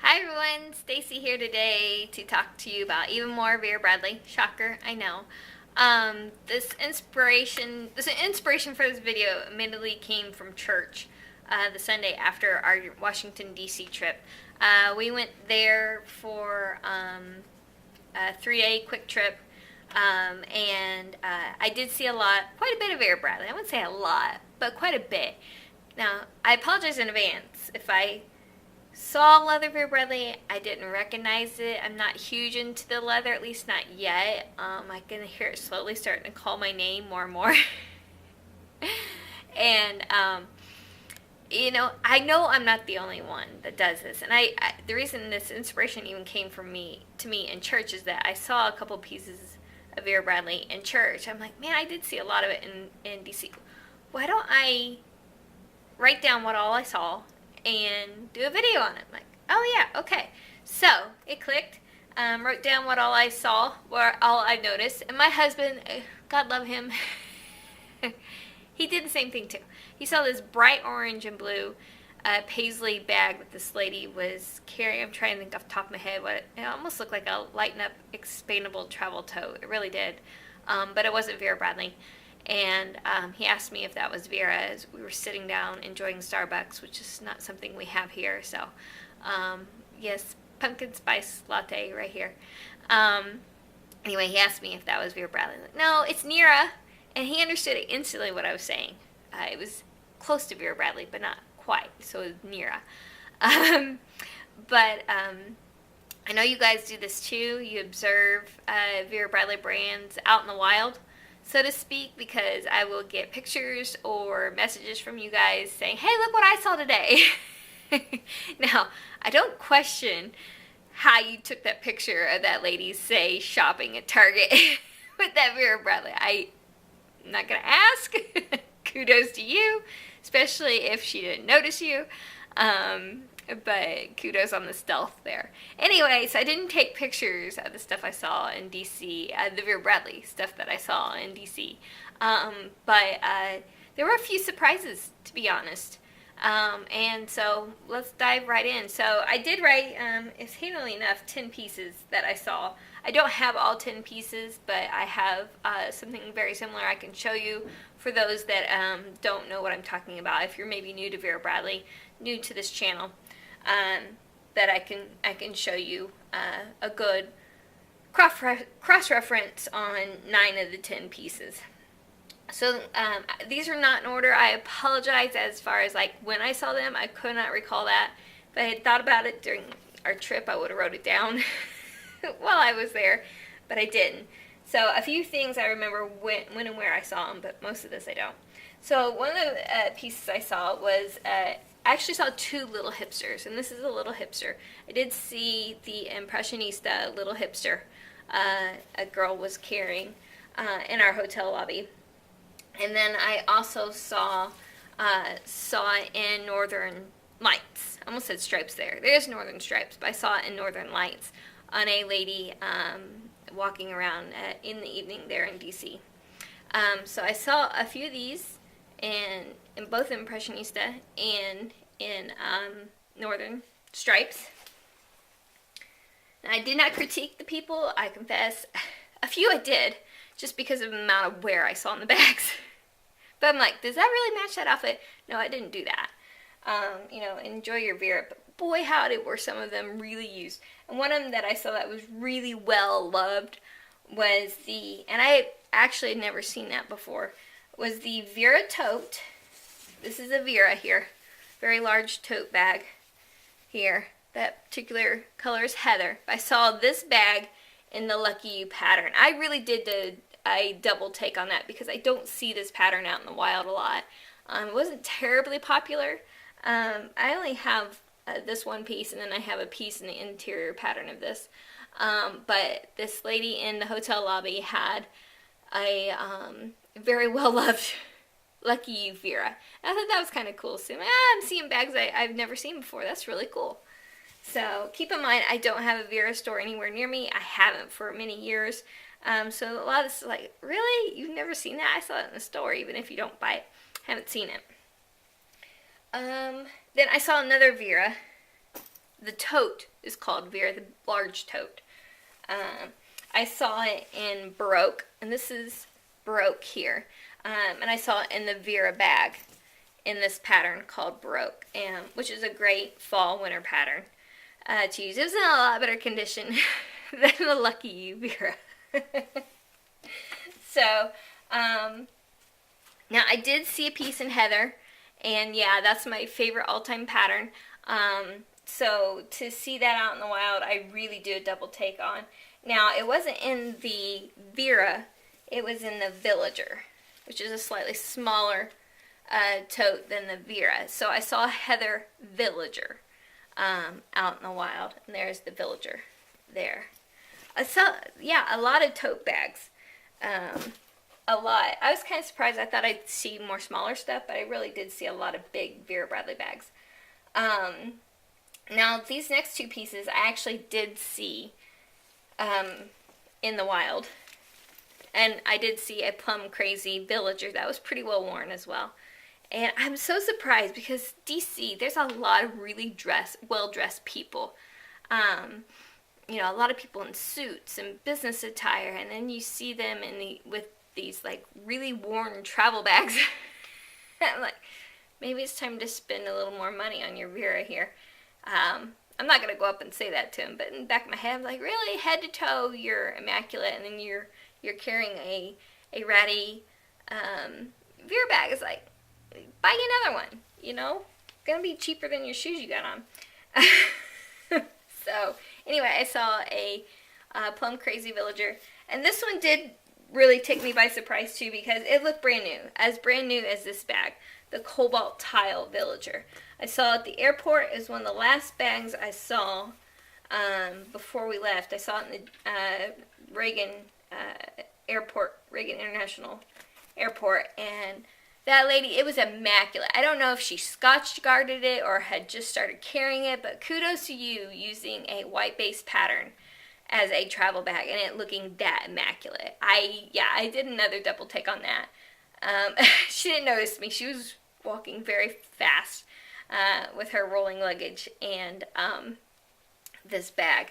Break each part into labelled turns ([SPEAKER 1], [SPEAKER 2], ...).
[SPEAKER 1] Hi everyone, Stacy here today to talk to you about even more Vera Bradley. Shocker, I know. This inspiration for this video admittedly came from church the Sunday after our Washington D.C. trip. We went there for a 3-day quick trip, and I did see quite a bit of Vera Bradley. I wouldn't say a lot, but quite a bit. Now, I apologize in advance if I saw leather Vera Bradley. I didn't recognize it. I'm not huge into the leather, at least not yet. I can hear it slowly starting to call my name more and more. And I know I'm not the only one that does this. And the reason this inspiration even came to me in church is that I saw a couple pieces of Vera Bradley in church. I'm like, man, I did see a lot of it in DC. Why don't I write down what all I saw and do a video on it? I'm like, oh yeah, okay. So it clicked. Wrote down what all I saw, what all I noticed, and my husband, God love him, he did the same thing too. He saw this bright orange and blue paisley bag that this lady was carrying. I'm trying to think off the top of my head what it almost looked like a lighten up expandable travel tote. It really did, but it wasn't Vera Bradley. And he asked me if that was Vera as we were sitting down enjoying Starbucks, which is not something we have here. So, yes, pumpkin spice latte right here. Anyway, he asked me if that was Vera Bradley. Like, no, it's Nira. And he understood it instantly what I was saying. It was close to Vera Bradley, but not quite. So it was Nira. But I know you guys do this too. You observe Vera Bradley brands out in the wild, so to speak, because I will get pictures or messages from you guys saying, hey, look what I saw today. Now, I don't question how you took that picture of that lady, say, shopping at Target with that Vera Bradley. I'm not going to ask. Kudos to you, especially if she didn't notice you. But kudos on the stealth there. Anyway, so I didn't take pictures of the stuff I saw in DC, the Vera Bradley stuff that I saw in DC. But there were a few surprises, to be honest. And so let's dive right in. So I did write, exceedingly enough, 10 pieces that I saw. I don't have all 10 pieces, but I have something very similar I can show you for those that don't know what I'm talking about. If you're maybe new to Vera Bradley, new to this channel, that I can show you a good cross-reference on 9 of the 10 pieces. So these are not in order. I apologize as far as like when I saw them. I could not recall that. If I had thought about it during our trip, I would have wrote it down while I was there, but I didn't. So a few things I remember when and where I saw them, but most of this I don't. So one of the pieces I saw was, I actually saw 2 little hipsters, and this is a little hipster. I did see the Impressionista little hipster a girl was carrying in our hotel lobby. And then I also saw it in Northern Lights. I almost said Stripes there. There's Northern Stripes, but I saw it in Northern Lights on a lady walking around in the evening there in DC. So I saw a few of these in both Impressionista and in Northern Stripes. And I did not critique the people, I confess. A few I did, just because of the amount of wear I saw in the bags. But I'm like, does that really match that outfit? No, I didn't do that. Enjoy your Vera. But boy, howdy, were some of them really used. And one of them that I saw that was really well loved was and I actually had never seen that before, was the Vera tote. This is a Vera here. Very large tote bag here. That particular color is heather. I saw this bag in the Lucky You pattern. I really did a double take on that because I don't see this pattern out in the wild a lot. It wasn't terribly popular. I only have this one piece, and then I have a piece in the interior pattern of this. But this lady in the hotel lobby had a very well-loved Lucky You Vera. And I thought that was kind of cool. So I'm seeing bags I've never seen before. That's really cool. So keep in mind, I don't have a Vera store anywhere near me. I haven't for many years. So a lot of this is like, really? You've never seen that? I saw it in the store, even if you don't buy it. Haven't seen it. Then I saw another Vera The tote is called Vera, the large tote. I saw it in Baroque, and this is Baroque here. And I saw it in the Vera bag in this pattern called Baroque, which is a great fall winter pattern to use. It was in a lot better condition than the Lucky You Vera. So, now I did see a piece in Heather, and yeah, that's my favorite all-time pattern. So to see that out in the wild, I really do a double take on. Now, it wasn't in the Vera, it was in the Villager, which is a slightly smaller tote than the Vera. So I saw Heather Villager out in the wild, and there's the Villager there. I saw, yeah, a lot of tote bags. A lot. I was kind of surprised. I thought I'd see more smaller stuff, but I really did see a lot of big Vera Bradley bags. Now, these next two pieces I actually did see in the wild. And I did see a Plum Crazy Villager that was pretty well worn as well. And I'm so surprised because DC, there's a lot of really well-dressed people. You know, a lot of people in suits and business attire, and then you see them with these like really worn travel bags. I'm like, maybe it's time to spend a little more money on your Vera here. I'm not gonna go up and say that to him, but in the back of my head, I'm like, really, head to toe, you're immaculate, and then you're carrying a ratty Vera bag. It's like, buy another one, you know? Gonna be cheaper than your shoes you got on. So, anyway, I saw a Plum Crazy Villager, and this one did really take me by surprise too because it looked brand new as this bag, the Cobalt Tile Villager. I saw it at the airport. It was one of the last bags I saw before we left. I saw it in the Reagan Airport, Reagan International Airport, and that lady, it was immaculate. I don't know if she Scotch guarded it or had just started carrying it, but kudos to you using a white base pattern as a travel bag and it looking that immaculate. I did another double take on that. She didn't notice me. She was walking very fast with her rolling luggage and this bag.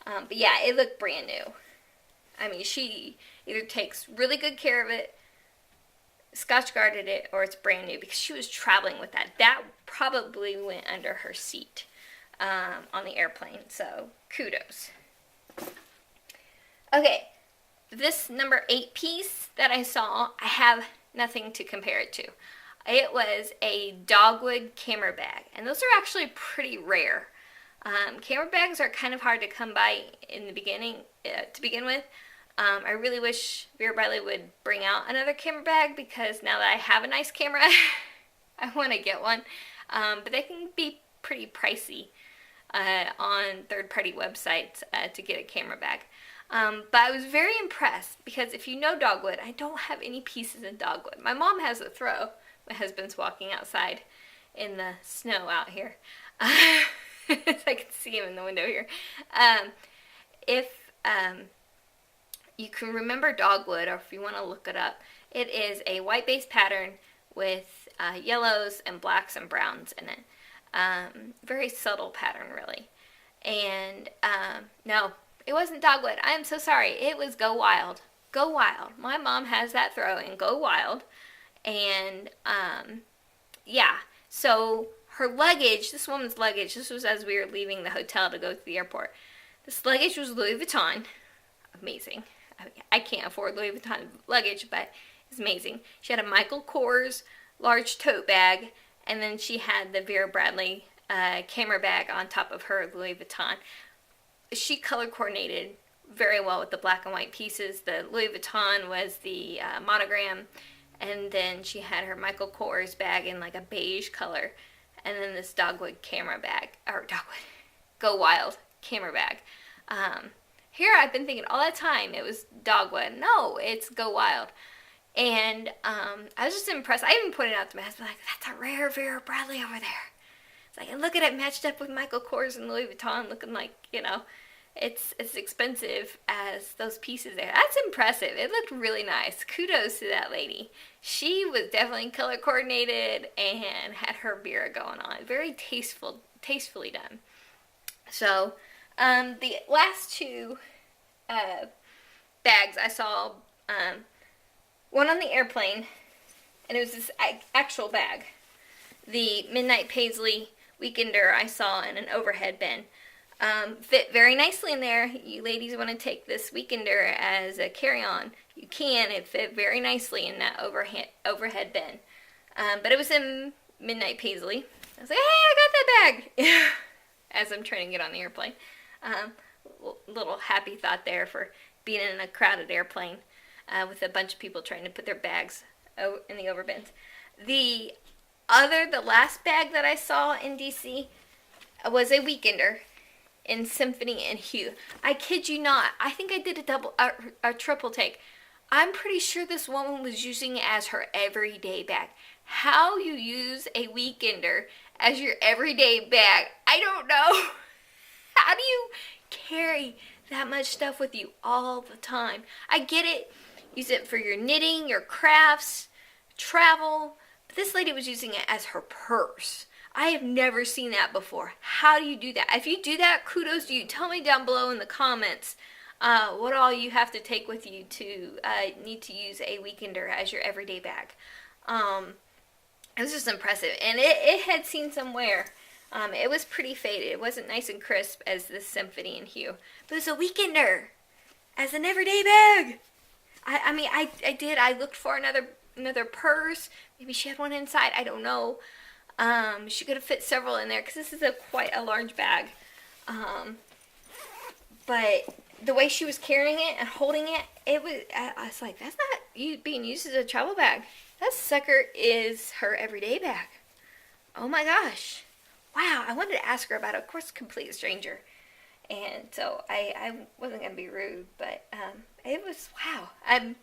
[SPEAKER 1] But yeah, it looked brand new. I mean, she either takes really good care of it, Scotch guarded it, or it's brand new because she was traveling with that. That probably went under her seat on the airplane, so kudos. Okay, this number 8 piece that I saw, I have nothing to compare it to. It was a dogwood camera bag, and those are actually pretty rare. Camera bags are kind of hard to come by in the beginning, to begin with. I really wish Vera Bradley would bring out another camera bag because now that I have a nice camera, I want to get one. But they can be pretty pricey on third-party websites to get a camera bag. But I was very impressed because if you know dogwood, I don't have any pieces in dogwood. My mom has a throw. My husband's walking outside in the snow out here. I can see him in the window here. If you can remember dogwood, or if you want to look it up, it is a white base pattern with yellows and blacks and browns in it. Very subtle pattern, really. And no, it wasn't dogwood. I am so sorry. It was Go Wild. Go Wild. My mom has that throw in Go Wild. And yeah, so her luggage, this woman's luggage, this was as we were leaving the hotel to go to the airport. This luggage was Louis Vuitton. Amazing. I can't afford Louis Vuitton luggage, but it's amazing. She had a Michael Kors large tote bag, and then she had the Vera Bradley camera bag on top of her Louis Vuitton. She color coordinated very well with the black and white pieces. The Louis Vuitton was the monogram, and then she had her Michael Kors bag in like a beige color, and then this dogwood camera bag, or dogwood, Go Wild camera bag. Here I've been thinking all that time it was dogwood. No, it's Go Wild. And I was just impressed. I even pointed out to my husband, like, that's a rare Vera Bradley over there. It's like, and look at it matched up with Michael Kors and Louis Vuitton, looking like, you know, it's as expensive as those pieces there. That's impressive. It looked really nice. Kudos to that lady. She was definitely color coordinated and had her Vera going on. Very tastefully done. So, the last two bags I saw, one on the airplane, and it was this actual bag. The Midnight Paisley Weekender I saw in an overhead bin. Fit very nicely in there. You ladies want to take this Weekender as a carry-on, you can. It fit very nicely in that overhead bin. But it was in Midnight Paisley. I was like, hey, I got that bag! As I'm trying to get on the airplane. Little happy thought there for being in a crowded airplane with a bunch of people trying to put their bags in the overbins. The last bag that I saw in DC was a Weekender in Symphony and Hue. I kid you not. I think I did a triple take. I'm pretty sure this woman was using it as her everyday bag. How you use a Weekender as your everyday bag, I don't know. How do you carry that much stuff with you all the time? I get it. Use it for your knitting, your crafts, travel. But this lady was using it as her purse. I have never seen that before. How do you do that? If you do that, kudos to you. Tell me down below in the comments what all you have to take with you to need to use a Weekender as your everyday bag. It was just impressive. And it had seen some wear. It was pretty faded. It wasn't nice and crisp as the Symphony and Hue. But it was a Weekender as an everyday bag. I looked for another purse. Maybe she had one inside. I don't know. She could have fit several in there because this is quite a large bag. But the way she was carrying it and holding it, I was like, that's not being used as a travel bag. That sucker is her everyday bag. Oh my gosh. Wow, I wanted to ask her about it. Of course, complete stranger. And so I wasn't going to be rude, but it was, wow. I'm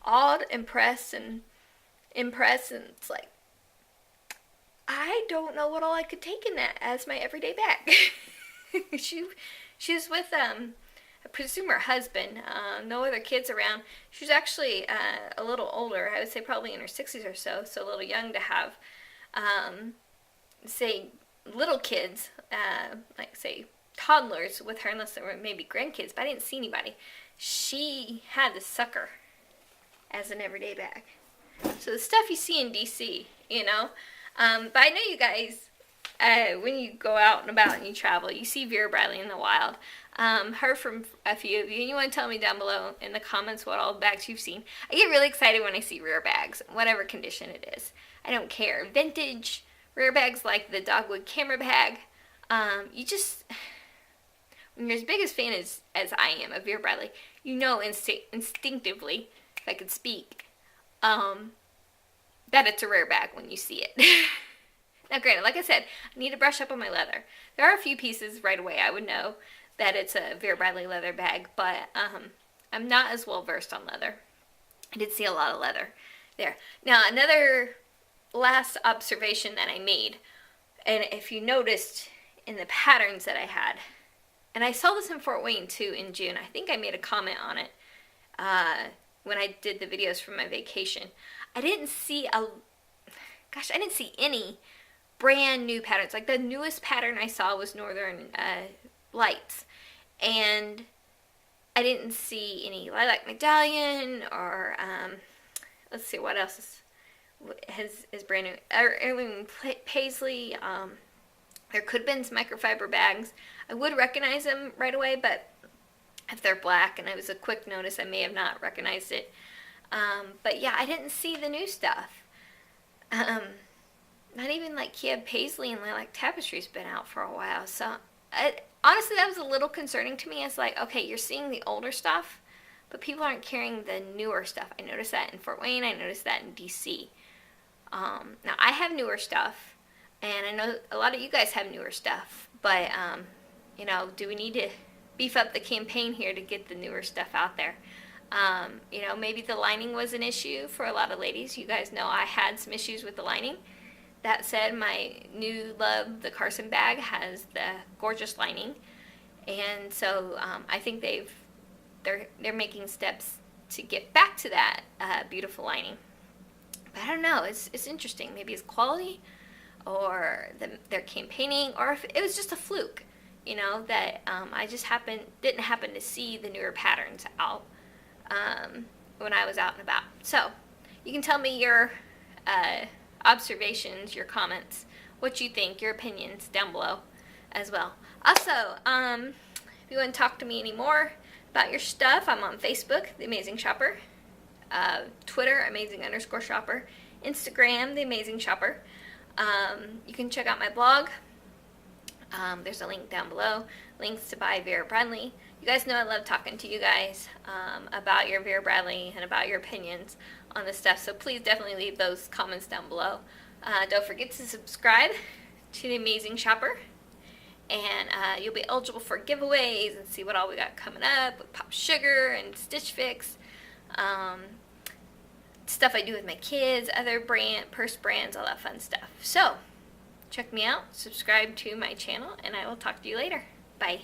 [SPEAKER 1] awed, impressed, and it's like, I don't know what all I could take in that as my everyday bag. She was with, I presume her husband, no other kids around. She was actually a little older. I would say probably in her 60s or so a little young to have, say, little kids, like, say, toddlers with her, unless there were maybe grandkids, but I didn't see anybody. She had the sucker as an everyday bag. So the stuff you see in DC, you know. But I know you guys, when you go out and about and you travel, you see Vera Bradley in the wild. Heard from a few of you, and you want to tell me down below in the comments what all the bags you've seen. I get really excited when I see rare bags, whatever condition it is. I don't care. Vintage, rare bags like the Dogwood camera bag. You just, when you're as big a fan as I am of Vera Bradley, you know instinctively, if I could speak, that it's a rare bag when you see it. Now granted, like I said, I need to brush up on my leather. There are a few pieces right away I would know that it's a Vera Bradley leather bag, but I'm not as well versed on leather. I did see a lot of leather there. Now another last observation that I made, and if you noticed in the patterns that I had, and I saw this in Fort Wayne too in June. I think I made a comment on it when I did the videos from my vacation. I didn't see any brand new patterns. Like the newest pattern I saw was Northern Lights, and I didn't see any lilac medallion or let's see what else is brand new. Heirloom paisley. There could have been some microfiber bags. I would recognize them right away, but if they're black and it was a quick notice, I may have not recognized it. But yeah, I didn't see the new stuff. Not even like Kia paisley and lilac tapestry's been out for a while. So honestly, that was a little concerning to me. It's like, okay, you're seeing the older stuff, but people aren't carrying the newer stuff. I noticed that in Fort Wayne. I noticed that in DC. Now I have newer stuff. And I know a lot of you guys have newer stuff, but, you know, do we need to beef up the campaign here to get the newer stuff out there? You know, maybe the lining was an issue for a lot of ladies. You guys know I had some issues with the lining. That said, my new love, the Carson bag, has the gorgeous lining. And so I think they're making steps to get back to that beautiful lining. But I don't know, it's interesting. Maybe it's quality, or they're campaigning, or if it was just a fluke. you know, that I just didn't happen to see the newer patterns out when I was out and about. So you can tell me your observations, your comments, what you think, your opinions down below as well. Also, if you want to talk to me anymore about your stuff, I'm on Facebook, The Amazing Shopper, Twitter, Amazing_Shopper, Instagram, The Amazing Shopper. You can check out my blog. There's a link down below. Links to buy Vera Bradley. You guys know I love talking to you guys about your Vera Bradley and about your opinions on this stuff. So please definitely leave those comments down below. Don't forget to subscribe to The Amazing Shopper. And you'll be eligible for giveaways and see what all we got coming up with Pop Sugar and Stitch Fix. Stuff I do with my kids, other purse brands, all that fun stuff. So check me out, subscribe to my channel, and I will talk to you later. Bye.